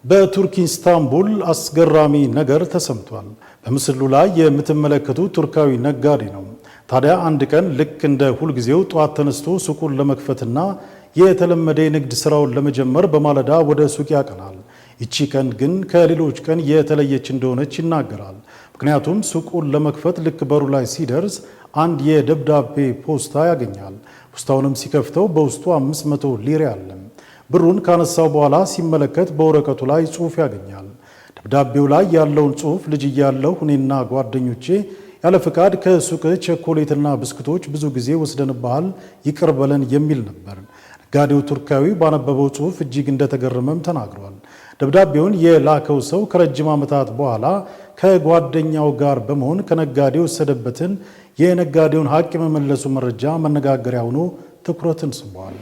በቱርክ ኢስታንቡል አስገራሚ ነገር ተሰምቷል። በምስሉ ላይ የምትመለከቱት ቱርካዊ ነጋዴ ነው። ታዲያ አንድ ቀን ልክ እንደ ሁልጊዜው ጧት ተነስቶ ሱቁን ለመክፈትና የተለመደ የንግድ ስራውን ለመጀመር በማለዳ ወደ ሱቅ ያቀናል። ይቺ ቀን ግን ከሌሎች ቀን የተለየች እንደሆነች ይናገራል። ምክንያቱም ሱቁን ለመክፈት ልክ በሩ ላይ ሲደርስ አንድ የደብዳቤ ፖስታ ያገኛል። ፖስታውንም ሲከፍተው በውስጡ 500 ሊሬ አለ። ብሩን ካነሳው በኋላ ሲመለከት በወረቀቱ ላይ ጽሑፍ ያገኛል። ደብዳቤው ላይ ያለውን ጽሑፍ ልጅ እያለሁ እኔና ጓደኞቼ ያለ ፍቃድ ከሱቅ ቸኮሌትና ብስኩቶች ብዙ ጊዜ ወስደንብሃል፣ ይቅር በለን የሚል ነበር። ነጋዴው ቱርካዊ ባነበበው ጽሑፍ እጅግ እንደተገረመም ተናግሯል። ደብዳቤውን የላከው ሰው ከረጅም ዓመታት በኋላ ከጓደኛው ጋር በመሆን ከነጋዴው የወሰደበትን የነጋዴውን ሀቅ የመመለሱ መረጃ መነጋገሪያ ሆኖ ትኩረትን ስቧል።